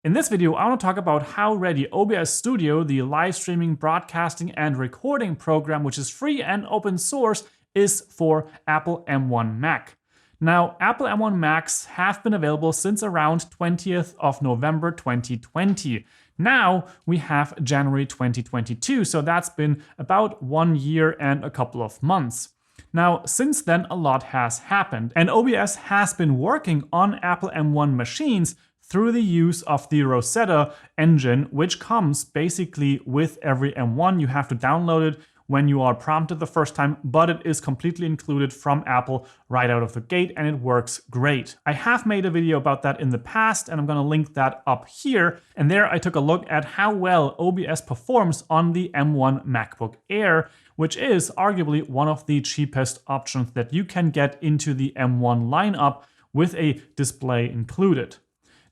In this video, I want to talk about how ready OBS Studio, the live streaming, broadcasting, and recording program, which is free and open source, is for Apple M1 Mac. Now, Apple M1 Macs have been available since around 20th of November 2020. Now we have January 2022, so that's been about 1 year and a couple of months. Now, since then, a lot has happened, and OBS has been working on Apple M1 machines through the use of the Rosetta engine, which comes basically with every M1. You have to download it when you are prompted the first time, but it is completely included from Apple right out of the gate, and it works great. I have made a video about that in the past, and I'm gonna link that up here. And there I took a look at how well OBS performs on the M1 MacBook Air, which is arguably one of the cheapest options that you can get into the M1 lineup with a display included.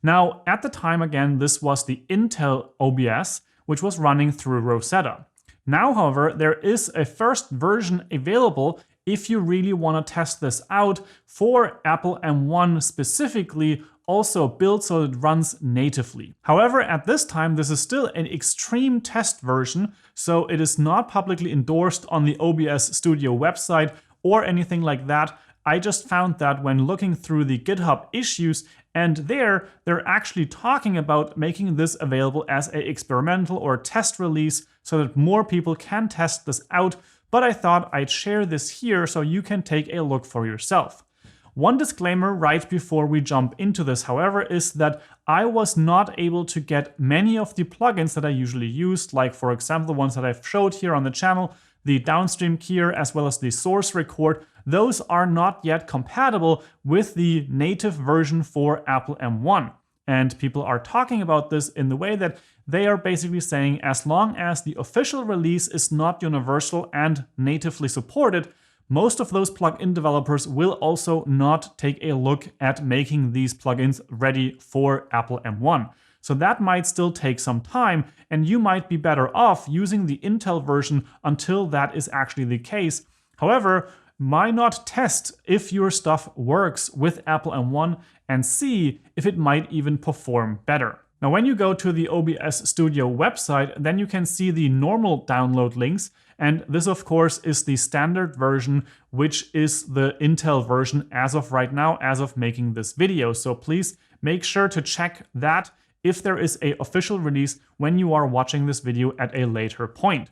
Now, at the time, again, this was the Intel OBS, which was running through Rosetta. Now, however, there is a first version available if you really want to test this out for Apple M1 specifically, also built so it runs natively. However, at this time, this is still an extreme test version, so it is not publicly endorsed on the OBS Studio website or anything like that. I just found that when looking through the GitHub issues, and they're actually talking about making this available as an experimental or test release so that more people can test this out. But I thought I'd share this here so you can take a look for yourself. One disclaimer right before we jump into this, however, is that I was not able to get many of the plugins that I usually use, like for example, the ones that I've showed here on the channel, the Downstream keyer, as well as the source record. Those are not yet compatible with the native version for Apple M1. And people are talking about this in the way that they are basically saying as long as the official release is not universal and natively supported, most of those plugin developers will also not take a look at making these plugins ready for Apple M1. So that might still take some time, and you might be better off using the Intel version until that is actually the case. However, why not test if your stuff works with Apple M1 and see if it might even perform better? Now, when you go to the OBS Studio website, then you can see the normal download links. And this, of course, is the standard version, which is the Intel version as of right now, as of making this video. So please make sure to check that if there is an official release when you are watching this video at a later point.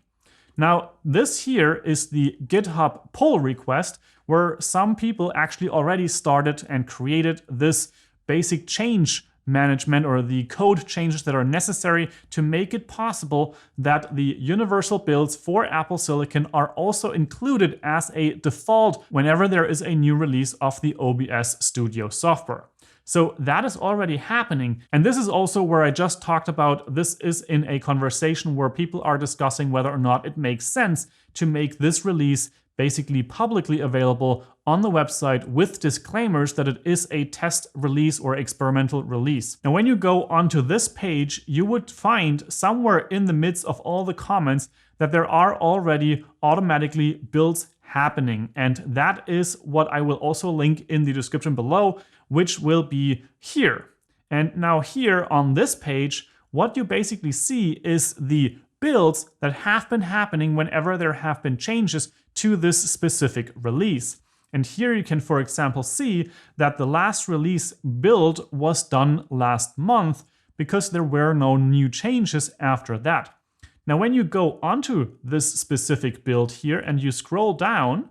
Now, this here is the GitHub pull request where some people actually already started and created this basic change management or the code changes that are necessary to make it possible that the universal builds for Apple Silicon are also included as a default whenever there is a new release of the OBS Studio software. So that is already happening. And this is also where I just talked about, this is in a conversation where people are discussing whether or not it makes sense to make this release basically publicly available on the website with disclaimers that it is a test release or experimental release. Now, when you go onto this page, you would find somewhere in the midst of all the comments that there are already automatically builds happening. And that is what I will also link in the description below, which will be here. And now here on this page, what you basically see is the builds that have been happening whenever there have been changes to this specific release. And here you can, for example, see that the last release build was done last month because there were no new changes after that. Now, when you go onto this specific build here and you scroll down,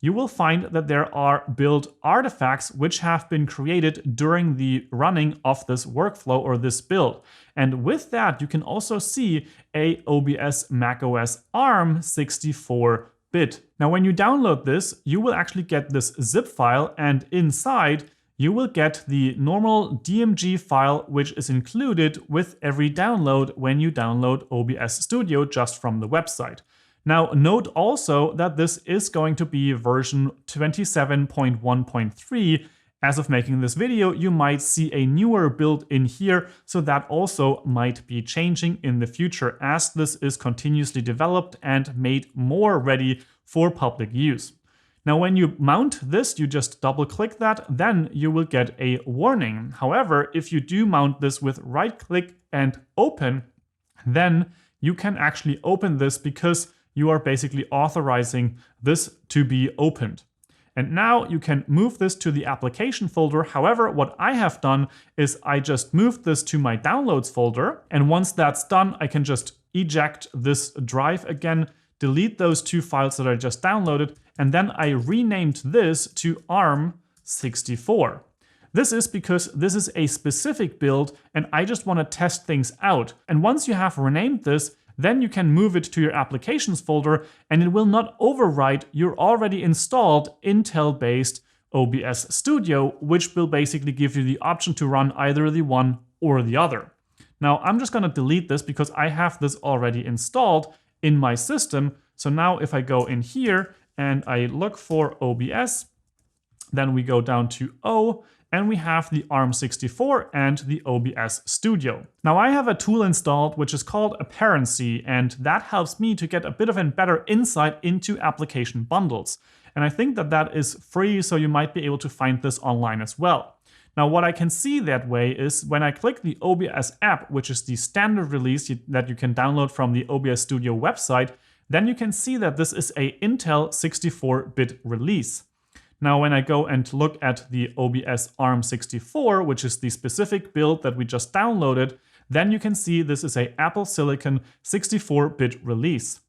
you will find that there are build artifacts which have been created during the running of this workflow or this build. And with that, you can also see a OBS macOS ARM64 bit. Now, when you download this, you will actually get this zip file, and inside you will get the normal DMG file, which is included with every download when you download OBS Studio just from the website. Now, note also that this is going to be version 27.1.3. As of making this video, you might see a newer build in here, so that also might be changing in the future as this is continuously developed and made more ready for public use. Now, when you mount this, you just double click that, then you will get a warning. However, if you do mount this with right click and open, then you can actually open this because you are basically authorizing this to be opened. And now you can move this to the application folder. However, what I have done is I just moved this to my downloads folder. And once that's done, I can just eject this drive again, delete those 2 files that I just downloaded, and then I renamed this to ARM64. This is because this is a specific build and I just want to test things out. And once you have renamed this, then you can move it to your applications folder and it will not overwrite your already installed Intel-based OBS Studio, which will basically give you the option to run either the one or the other. Now, I'm just going to delete this because I have this already installed in my system. So now if I go in here and I look for OBS, then we go down to O, and we have the ARM64 and the OBS Studio. Now I have a tool installed which is called Apparency, and that helps me to get a bit of a better insight into application bundles. And I think that that is free, so you might be able to find this online as well. Now what I can see that way is when I click the OBS app, which is the standard release that you can download from the OBS Studio website, then you can see that this is a Intel 64-bit release. Now, when I go and look at the OBS ARM64, which is the specific build that we just downloaded, then you can see this is a Apple Silicone 64-bit release.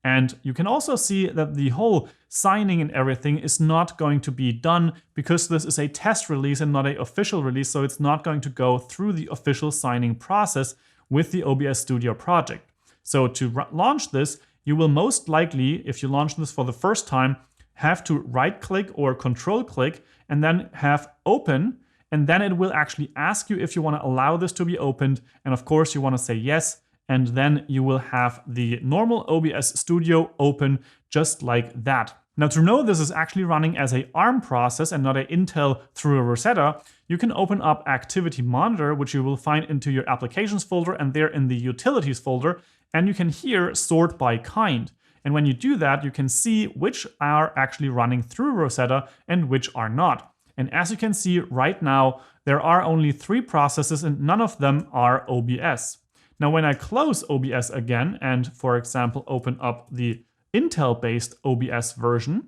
And you can also see that the whole signing and everything is not going to be done because this is a test release and not an official release, so it's not going to go through the official signing process with the OBS Studio project. So to launch this, you will most likely, if you launch this for the first time, have to right click or control click and then have open, and then it will actually ask you if you want to allow this to be opened, and of course you want to say yes, and then you will have the normal OBS Studio open just like that. Now to know this is actually running as a ARM process and not an Intel through a Rosetta, you can open up Activity Monitor, which you will find into your applications folder and there in the utilities folder, and you can here sort by kind. And when you do that, you can see which are actually running through Rosetta and which are not. And as you can see right now, there are only 3 processes and none of them are OBS. Now, when I close OBS again and, for example, open up the Intel-based OBS version,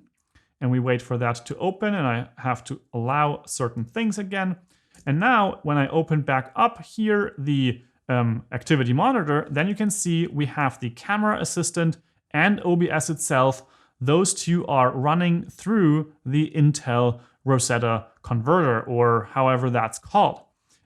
and we wait for that to open and I have to allow certain things again. And now when I open back up here the Activity Monitor, then you can see we have the Camera Assistant and OBS itself. Those 2 are running through the Intel Rosetta converter, or however that's called.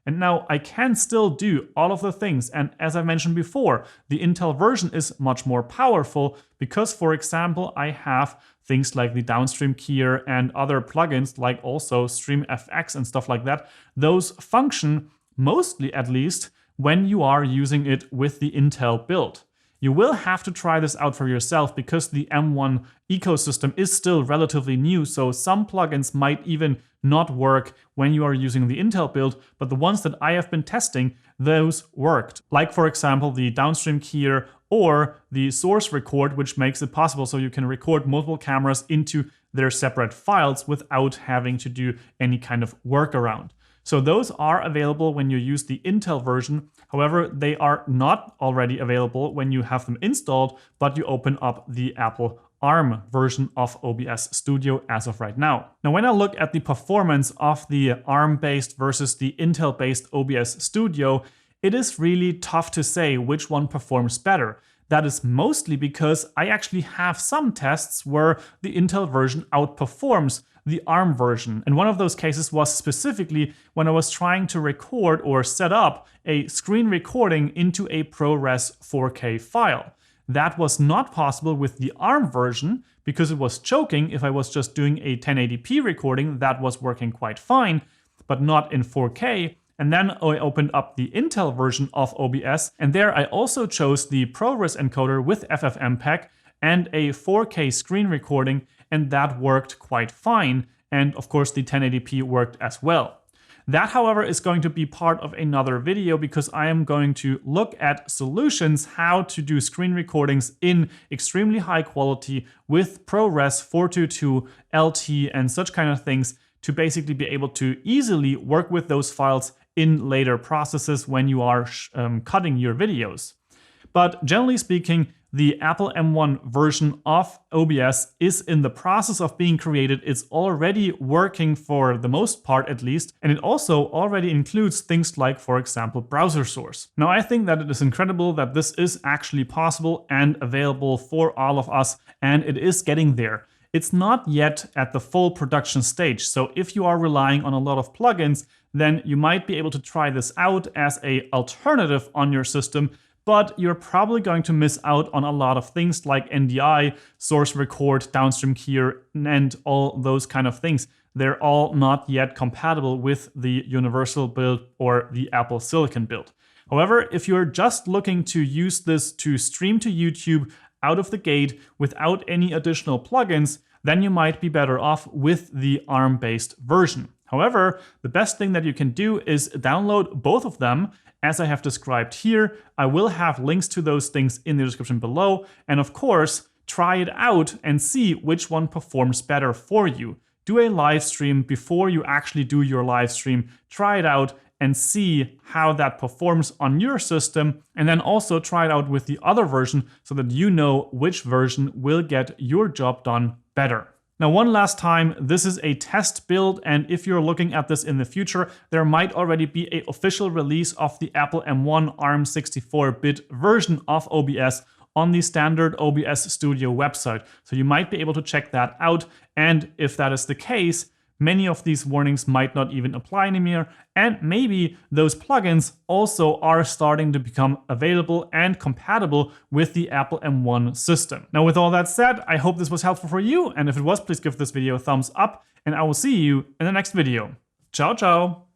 And now I can still do all of the things. And as I mentioned before, the Intel version is much more powerful because, for example, I have things like the Downstream keyer and other plugins like also StreamFX and stuff like that. Those function, mostly at least, when you are using it with the Intel build. You will have to try this out for yourself because the M1 ecosystem is still relatively new, so some plugins might even not work when you are using the Intel build, but the ones that I have been testing, those worked. Like, for example, the Downstream keyer or the source record, which makes it possible so you can record multiple cameras into their separate files without having to do any kind of workaround. So those are available when you use the Intel version. However, they are not already available when you have them installed, but you open up the Apple ARM version of OBS Studio as of right now. Now, when I look at the performance of the ARM-based versus the Intel-based OBS Studio, it is really tough to say which one performs better. That is mostly because I actually have some tests where the Intel version outperforms the ARM version. And one of those cases was specifically when I was trying to record or set up a screen recording into a ProRes 4K file. That was not possible with the ARM version because it was choking. If I was just doing a 1080p recording, that was working quite fine, but not in 4K. And then I opened up the Intel version of OBS, and there I also chose the ProRes encoder with FFmpeg and a 4K screen recording, and that worked quite fine. And of course the 1080p worked as well. That, however, is going to be part of another video because I am going to look at solutions how to do screen recordings in extremely high quality with ProRes 422, LT, and such kind of things to basically be able to easily work with those files in later processes when you are cutting your videos. But generally speaking, the Apple M1 version of OBS is in the process of being created. It's already working for the most part at least, and it also already includes things like, for example, browser source. Now, I think that it is incredible that this is actually possible and available for all of us, and it is getting there. It's not yet at the full production stage, so if you are relying on a lot of plugins, then you might be able to try this out as an alternative on your system, but you're probably going to miss out on a lot of things like NDI, source record, downstream keyer, and all those kind of things. They're all not yet compatible with the universal build or the Apple Silicon build. However, if you're just looking to use this to stream to YouTube out of the gate without any additional plugins, then you might be better off with the ARM-based version. However, the best thing that you can do is download both of them, as I have described here. I will have links to those things in the description below. And of course, try it out and see which one performs better for you. Do a live stream before you actually do your live stream. Try it out and see how that performs on your system. And then also try it out with the other version so that you know which version will get your job done better. Now, one last time, this is a test build, and if you're looking at this in the future, there might already be an official release of the Apple M1 ARM64-bit version of OBS on the standard OBS Studio website. So you might be able to check that out, and if that is the case, many of these warnings might not even apply anymore, and maybe those plugins also are starting to become available and compatible with the Apple M1 system. Now, with all that said, I hope this was helpful for you, and if it was, please give this video a thumbs up, and I will see you in the next video. Ciao, ciao!